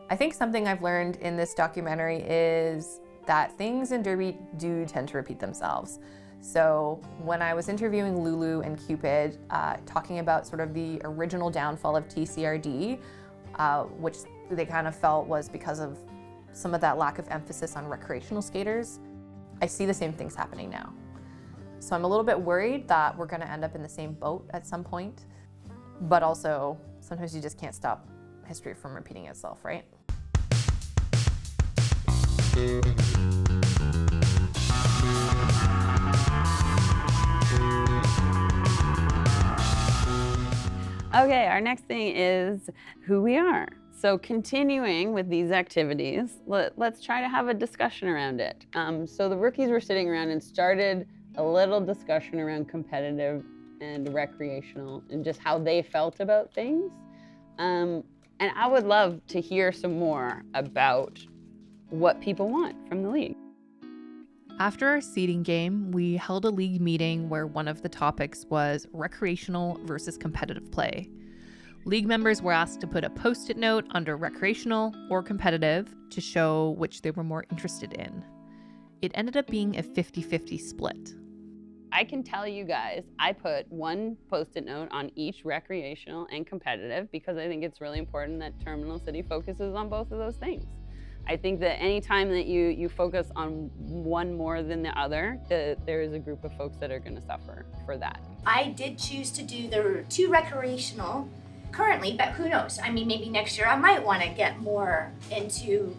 I think something I've learned in this documentary is that things in Derby do tend to repeat themselves. So when I was interviewing Lulu and Cupid, talking about sort of the original downfall of TCRD, which they kind of felt was because of some of that lack of emphasis on recreational skaters, I see the same things happening now. So I'm a little bit worried that we're gonna end up in the same boat at some point, but also sometimes you just can't stop history from repeating itself, right? Okay, our next thing is who we are. So continuing with these activities, let's try to have a discussion around it. So the rookies were sitting around and started a little discussion around competitive and recreational and just how they felt about things. And I would love to hear some more about what people want from the league. After our seeding game, we held a league meeting where one of the topics was recreational versus competitive play. League members were asked to put a post-it note under recreational or competitive to show which they were more interested in. It ended up being a 50-50 split. I can tell you guys, I put one post-it note on each recreational and competitive because I think it's really important that Terminal City focuses on both of those things. I think that any time that you focus on one more than the other, there is a group of folks that are going to suffer for that. I did choose to do the 2 recreational currently, but who knows? I mean, maybe next year I might want to get more into,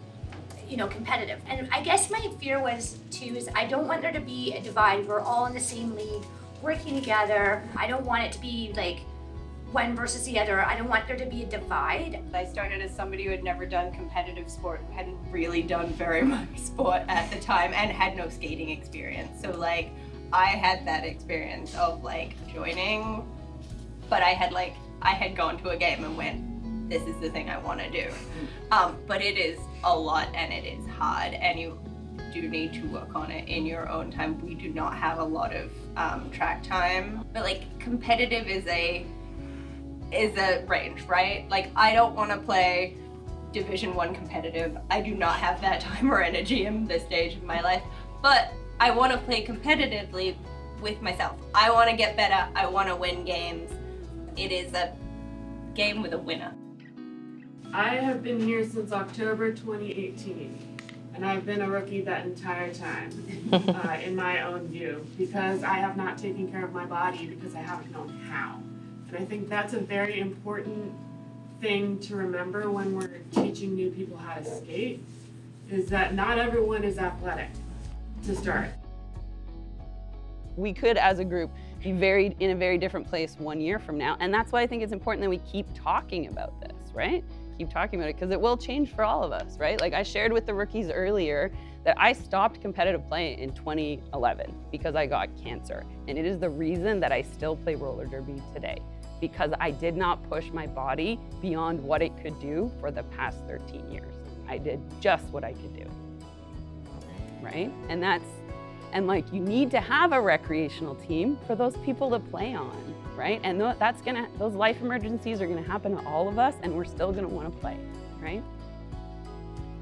competitive. And I guess my fear was too, is I don't want there to be a divide. We're all in the same league, working together. I don't want it to be like one versus the other. I don't want there to be a divide. I started as somebody who had never done competitive sport, hadn't really done very much sport at the time, and had no skating experience. So I had that experience of joining, but I had gone to a game and went, this is the thing I want to do. But it is a lot and it is hard, and you do need to work on it in your own time. We do not have a lot of track time, but competitive is a range, right? I don't want to play Division 1 competitive. I do not have that time or energy in this stage of my life, but I want to play competitively with myself. I want to get better. I want to win games. It is a game with a winner. I have been here since October 2018, and I've been a rookie that entire time, in my own view, because I have not taken care of my body because I haven't known how. And I think that's a very important thing to remember when we're teaching new people how to skate, is that not everyone is athletic to start. We could, as a group, be in a very different place 1 year from now. And that's why I think it's important that we keep talking about this, right? Keep talking about it, because it will change for all of us, right? I shared with the rookies earlier that I stopped competitive play in 2011 because I got cancer. And it is the reason that I still play roller derby today, because I did not push my body beyond what it could do for the past 13 years. I did just what I could do, right? And you need to have a recreational team for those people to play on, right? And those life emergencies are gonna happen to all of us, and we're still gonna wanna play, right?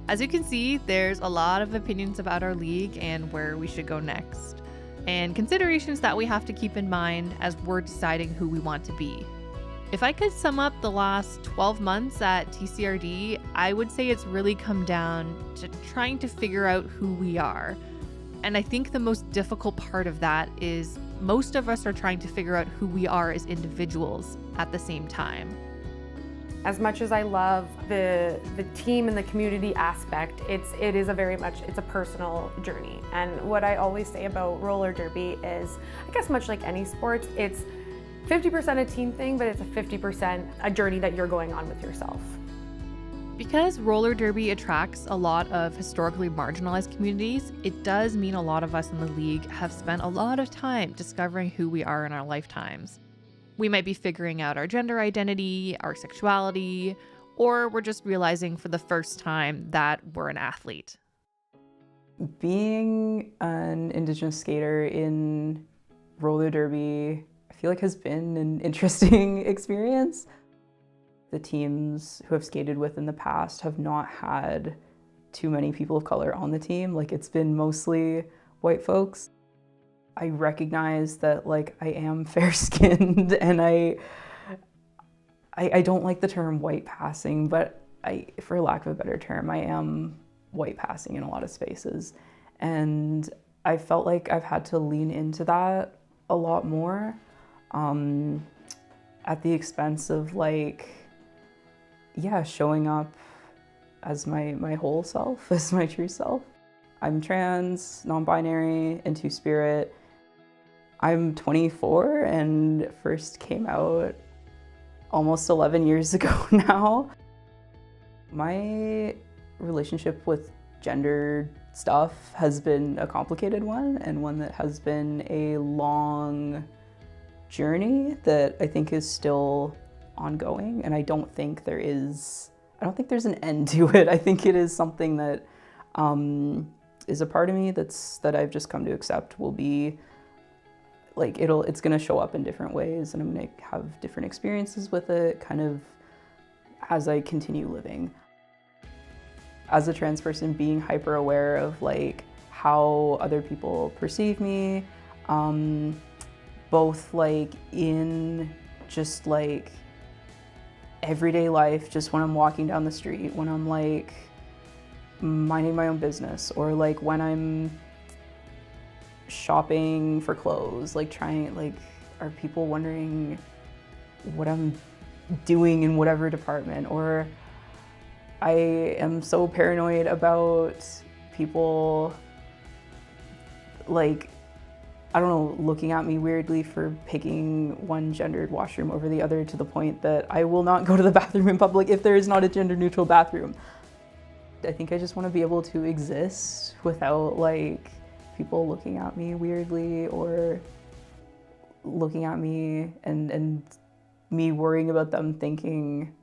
As you can see, there's a lot of opinions about our league and where we should go next, and considerations that we have to keep in mind as we're deciding who we want to be. If I could sum up the last 12 months at TCRD, I would say it's really come down to trying to figure out who we are. And I think the most difficult part of that is most of us are trying to figure out who we are as individuals at the same time. As much as I love the team and the community aspect, it is a personal journey. And what I always say about roller derby is, I guess much like any sports, it's 50% a team thing, but it's a 50% a journey that you're going on with yourself. Because roller derby attracts a lot of historically marginalized communities, it does mean a lot of us in the league have spent a lot of time discovering who we are in our lifetimes. We might be figuring out our gender identity, our sexuality, or we're just realizing for the first time that we're an athlete. Being an Indigenous skater in roller derby, I feel like has been an interesting experience. The teams who I've skated with in the past have not had too many people of color on the team. Like, it's been mostly white folks. I recognize that, like, I am fair-skinned, and I don't like the term white passing, but for lack of a better term, I am white passing in a lot of spaces. And I felt like I've had to lean into that a lot more, at the expense of, like, yeah, showing up as my whole self, as my true self. I'm trans, non-binary, and two-spirit. I'm 24 and first came out almost 11 years ago now. My relationship with gender stuff has been a complicated one, and one that has been a long journey that I think is still ongoing, and I don't think there's an end to it. I think it is something that is a part of me that I've just come to accept will be, like, it's gonna show up in different ways, and I'm gonna have different experiences with it kind of as I continue living. As a trans person, being hyper aware of, like, how other people perceive me, both, like, in just, like, everyday life, just when I'm walking down the street, when I'm, like, minding my own business, or, like, when I'm shopping for clothes, like, are people wondering what I'm doing in whatever department? Or I am so paranoid about people, like, I don't know, looking at me weirdly for picking one gendered washroom over the other, to the point that I will not go to the bathroom in public if there is not a gender neutral bathroom. I think I just want to be able to exist without, like, people looking at me weirdly, or looking at me and me worrying about them thinking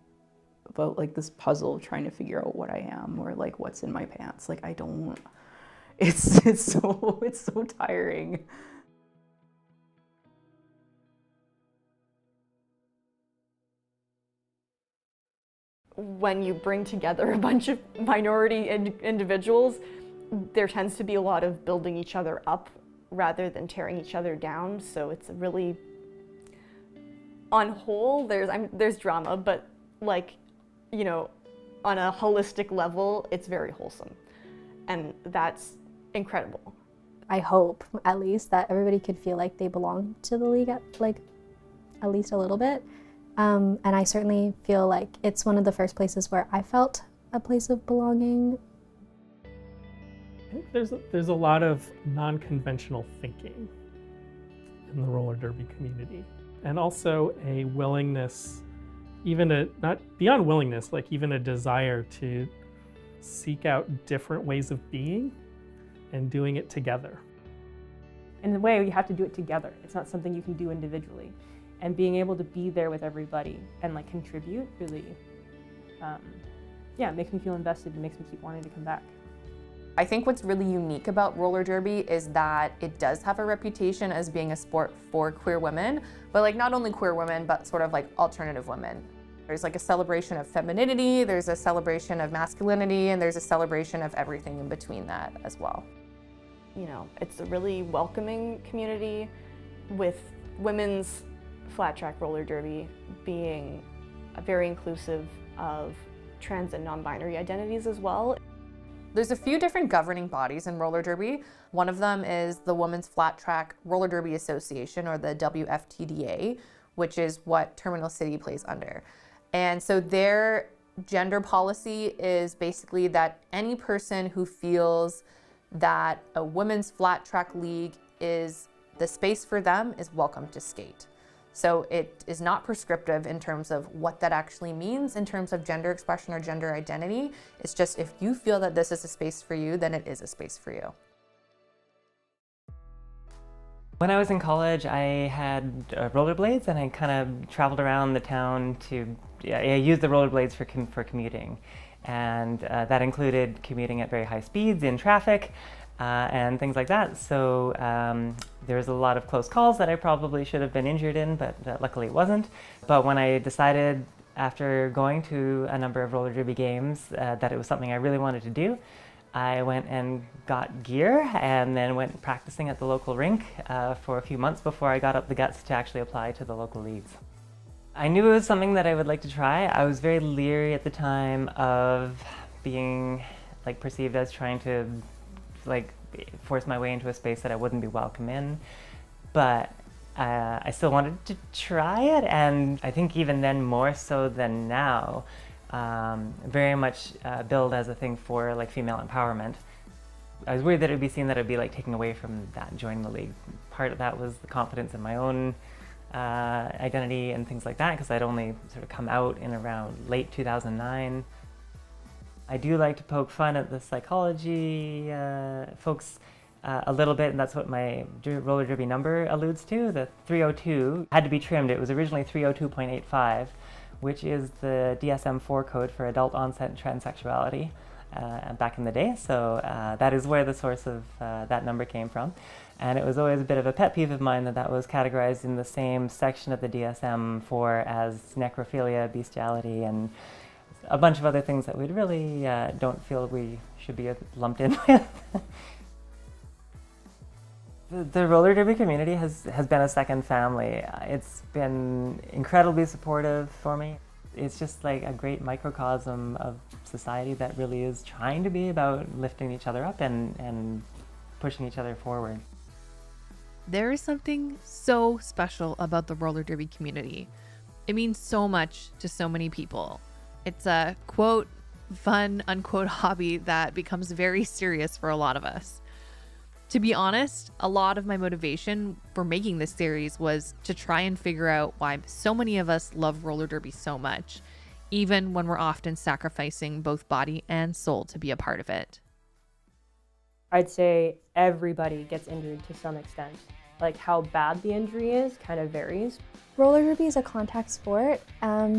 about, like, this puzzle of trying to figure out what I am, or, like, what's in my pants. Like, I don't, it's so tiring. When you bring together a bunch of minority individuals, there tends to be a lot of building each other up rather than tearing each other down. So it's really, on whole, there's drama, but, like, you know, on a holistic level, it's very wholesome. And that's incredible. I hope, at least, that everybody could feel like they belong to the league, like, at least a little bit. And I certainly feel like it's one of the first places where I felt a place of belonging. I think there's a lot of non-conventional thinking in the roller derby community, and also a willingness, not beyond willingness, like, even a desire to seek out different ways of being and doing it together. In a way, you have to do it together. It's not something you can do individually. And being able to be there with everybody and, like, contribute really, makes me feel invested and makes me keep wanting to come back. I think what's really unique about roller derby is that it does have a reputation as being a sport for queer women, but, like, not only queer women, but sort of, like, alternative women. There's, like, a celebration of femininity, there's a celebration of masculinity, and there's a celebration of everything in between that as well. You know, it's a really welcoming community, with women's flat track roller derby being very inclusive of trans and non-binary identities as well. There's a few different governing bodies in roller derby. One of them is the Women's Flat Track Roller Derby Association, or the WFTDA, which is what Terminal City plays under. And so their gender policy is basically that any person who feels that a women's flat track league is the space for them is welcome to skate. So it is not prescriptive in terms of what that actually means in terms of gender expression or gender identity. It's just, if you feel that this is a space for you, then it is a space for you. When I was in college, I had rollerblades, and I kind of traveled around the town to use the rollerblades for commuting. And that included commuting at very high speeds in traffic and things like that. So there was a lot of close calls that I probably should have been injured in, but luckily it wasn't. But when I decided After going to a number of roller derby games, that it was something I really wanted to do, I went and got gear and then went practicing at the local rink for a few months before I got up the guts to actually apply to the local leagues. I knew it was something that I would like to try. I was very leery at the time of being like perceived as trying to like force my way into a space that I wouldn't be welcome in, but I still wanted to try it, and I think even then more so than now, very much billed as a thing for like female empowerment. I was worried that it would be seen that it would be like taking away from that joining the league. Part of that was the confidence in my own identity and things like that, because I'd only sort of come out in around late 2009. I do like to poke fun at the psychology folks a little bit, and that's what my roller derby number alludes to. The 302 had to be trimmed. It was originally 302.85, which is the DSM-4 code for adult onset transsexuality back in the day. So that is where the source of that number came from. And it was always a bit of a pet peeve of mine that that was categorized in the same section of the DSM-4 as necrophilia, bestiality, and a bunch of other things that we really don't feel we should be lumped in with. The roller derby community has been a second family. It's been incredibly supportive for me. It's just like a great microcosm of society that really is trying to be about lifting each other up and pushing each other forward. There is something so special about the roller derby community. It means so much to so many people. It's a, quote, fun, unquote, hobby that becomes very serious for a lot of us. To be honest, a lot of my motivation for making this series was to try and figure out why so many of us love roller derby so much, even when we're often sacrificing both body and soul to be a part of it. I'd say everybody gets injured to some extent. Like how bad the injury is kind of varies. Roller derby is a contact sport,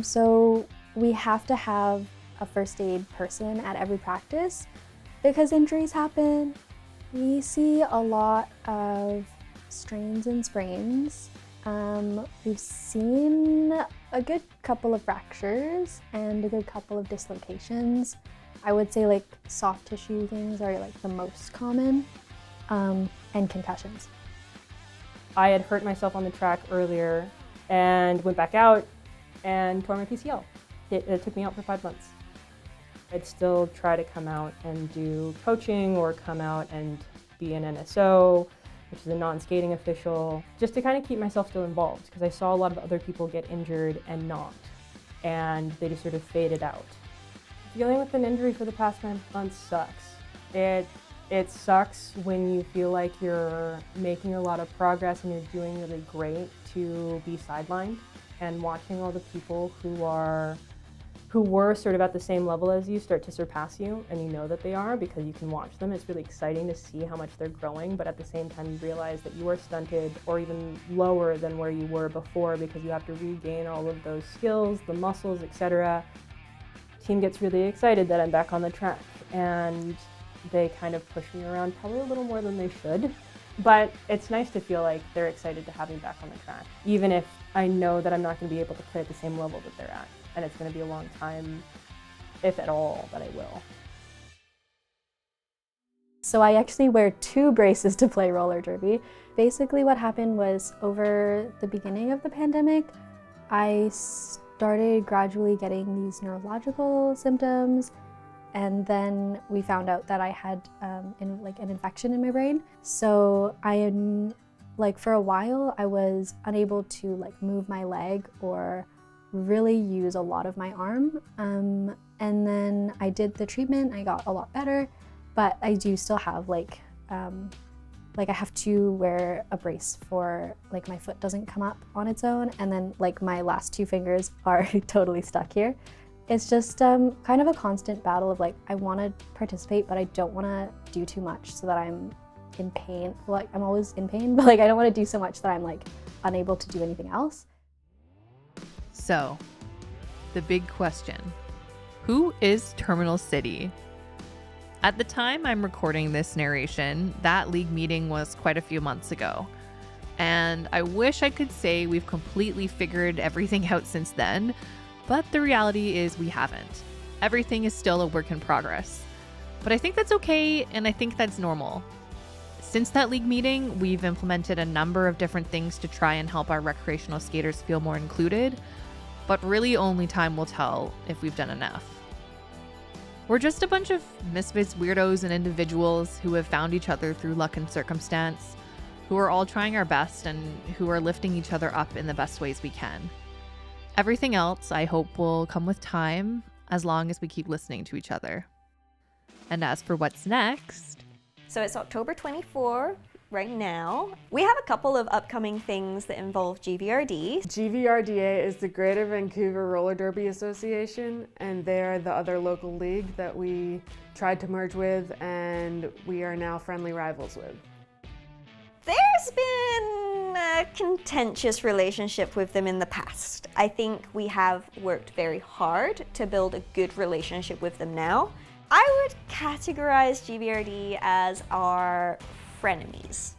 so we have to have a first aid person at every practice because injuries happen. We see a lot of strains and sprains. We've seen a good couple of fractures and a good couple of dislocations. I would say like soft tissue things are like the most common, and concussions. I had hurt myself on the track earlier and went back out and tore my PCL. It took me out for 5 months. I'd still try to come out and do coaching or come out and be an NSO, which is a non-skating official, just to kind of keep myself still involved because I saw a lot of other people get injured and not, and they just sort of faded out. Dealing with an injury for the past 9 months sucks. It sucks when you feel like you're making a lot of progress and you're doing really great to be sidelined and watching all the people who were sort of at the same level as you start to surpass you, and you know that they are because you can watch them. It's really exciting to see how much they're growing, but at the same time you realize that you are stunted or even lower than where you were before because you have to regain all of those skills, the muscles, etc. Team gets really excited that I'm back on the track, and they kind of push me around probably a little more than they should. But it's nice to feel like they're excited to have me back on the track, even if I know that I'm not going to be able to play at the same level that they're at. And it's going to be a long time, if at all, that I will. So I actually wear 2 braces to play roller derby. Basically what happened was over the beginning of the pandemic, I started gradually getting these neurological symptoms, and then we found out that I had an infection in my brain. So for a while I was unable to move my leg or really use a lot of my arm, and then I did the treatment. I got a lot better, but I do still have I have to wear a brace for my foot doesn't come up on its own, and then my last 2 fingers are totally stuck here. It's just kind of a constant battle of I want to participate, but I don't want to do too much so that I'm in pain. I'm always in pain, but I don't want to do so much that I'm unable to do anything else. So, the big question, who is Terminal City? At the time I'm recording this narration, that league meeting was quite a few months ago. And I wish I could say we've completely figured everything out since then, But the reality is we haven't. Everything is still a work in progress. But I think that's okay, and I think that's normal. Since that league meeting, we've implemented a number of different things to try and help our recreational skaters feel more included, but really only time will tell if we've done enough. We're just a bunch of misfits, weirdos, and individuals who have found each other through luck and circumstance, who are all trying our best and who are lifting each other up in the best ways we can. Everything else, I hope, will come with time, as long as we keep listening to each other. And as for what's next... So it's October 24 right now. We have a couple of upcoming things that involve GVRD. GVRDA is the Greater Vancouver Roller Derby Association, and they're the other local league that we tried to merge with and we are now friendly rivals with. There's been a contentious relationship with them in the past. I think we have worked very hard to build a good relationship with them now. I would categorize GVRD as our frenemies.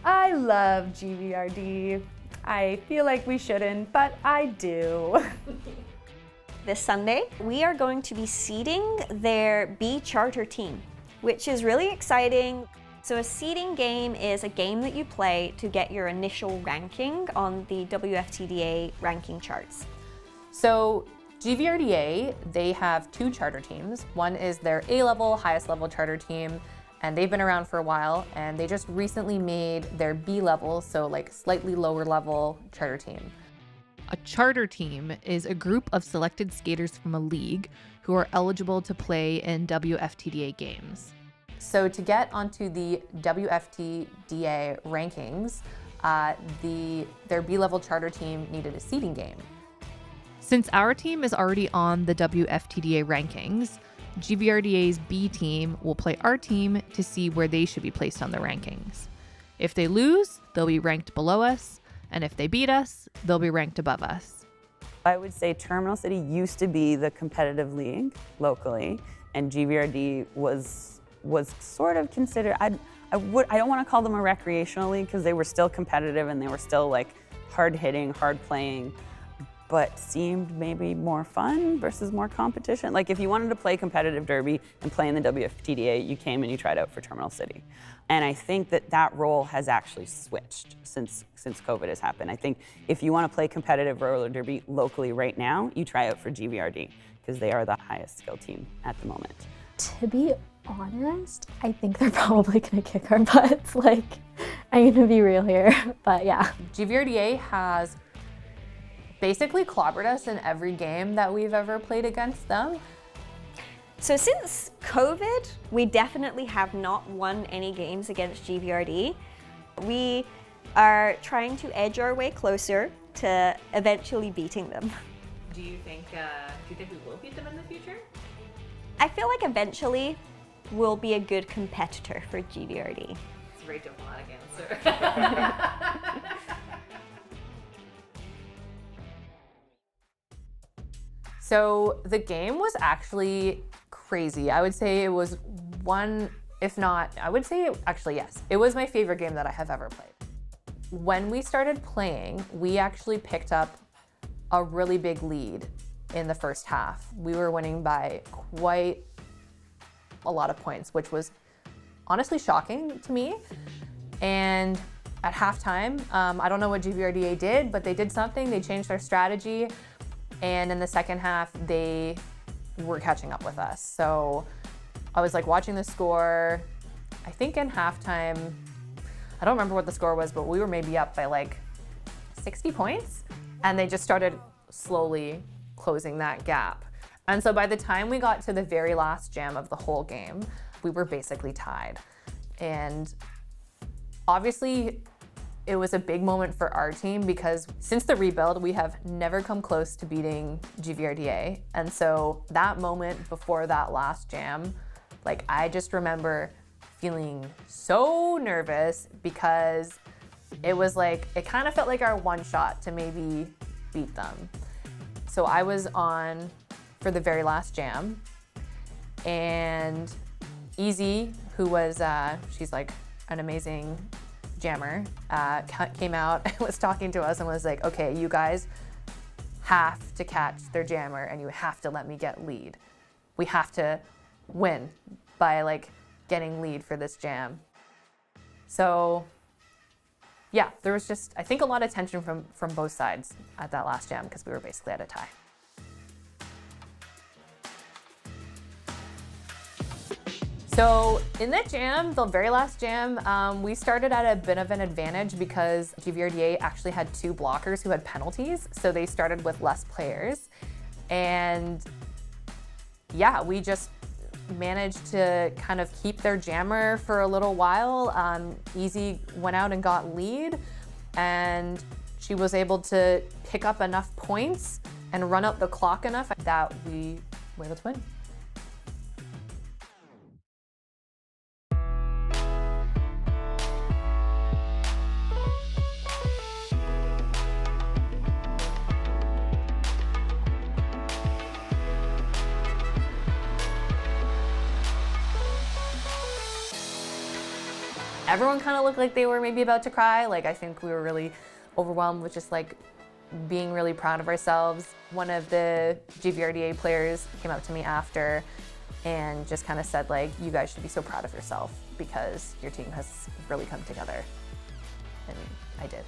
I love GVRD. I feel like we shouldn't, but I do. This Sunday, we are going to be seeding their B charter team, which is really exciting. So a seeding game is a game that you play to get your initial ranking on the WFTDA ranking charts. So GVRDA, they have two charter teams. One is their A-level, highest level charter team, and they've been around for a while, and they just recently made their B-level, so like slightly lower level charter team. A charter team is a group of selected skaters from a league who are eligible to play in WFTDA games. So to get onto the WFTDA rankings, their B-level charter team needed a seeding game. Since our team is already on the WFTDA rankings, GVRDA's B team will play our team to see where they should be placed on the rankings. If they lose, they'll be ranked below us, and if they beat us, they'll be ranked above us. I would say Terminal City used to be the competitive league locally, and GVRD was sort of considered, I don't want to call them a recreational league because they were still competitive and they were still like hard hitting, hard playing, but seemed maybe more fun versus more competition. Like if you wanted to play competitive derby and play in the WFTDA, you came and you tried out for Terminal City. And I think that role has actually switched since COVID has happened. I think if you want to play competitive roller derby locally right now, you try out for GVRD because they are the highest skill team at the moment. To be honest, I think they're probably gonna kick our butts. Like, I'm gonna be real here, but yeah. GVRDA has basically clobbered us in every game that we've ever played against them. So since COVID, we definitely have not won any games against GVRD. We are trying to edge our way closer to eventually beating them. Do you think we will beat them in the future? I feel like eventually we'll be a good competitor for GVRD. It's a very diplomatic answer. So the game was actually crazy. I would say it was one, if not, I would say actually yes. It was my favorite game that I have ever played. When we started playing, we actually picked up a really big lead in the first half. We were winning by quite a lot of points, which was honestly shocking to me. And at halftime, I don't know what GVRDA did, but they did something. They changed their strategy. And in the second half, they were catching up with us. So I was like watching the score. I think in halftime, I don't remember what the score was, but we were maybe up by like 60 points. And they just started slowly closing that gap. And so by the time we got to the very last jam of the whole game, we were basically tied. And obviously, it was a big moment for our team because since the rebuild, we have never come close to beating GVRDA. And so that moment before that last jam, like I just remember feeling so nervous because it was like, it kind of felt like our one shot to maybe beat them. So I was on for the very last jam, and Easy, who was, she's like an amazing jammer, came out and was talking to us and was like, okay, you guys have to catch their jammer and you have to let me get lead. We have to win by like getting lead for this jam. So yeah, there was just, I think, a lot of tension from both sides at that last jam because we were basically at a tie. So in that jam, the very last jam, we started at a bit of an advantage because GVRDA actually had 2 blockers who had penalties. So they started with less players. And yeah, we just managed to kind of keep their jammer for a little while. Easy went out and got lead. And she was able to pick up enough points and run out the clock enough that we were able to win. Everyone kind of looked like they were maybe about to cry. Like, I think we were really overwhelmed with just like being really proud of ourselves. One of the GVRDA players came up to me after and just kind of said like, you guys should be so proud of yourself because your team has really come together. And I did.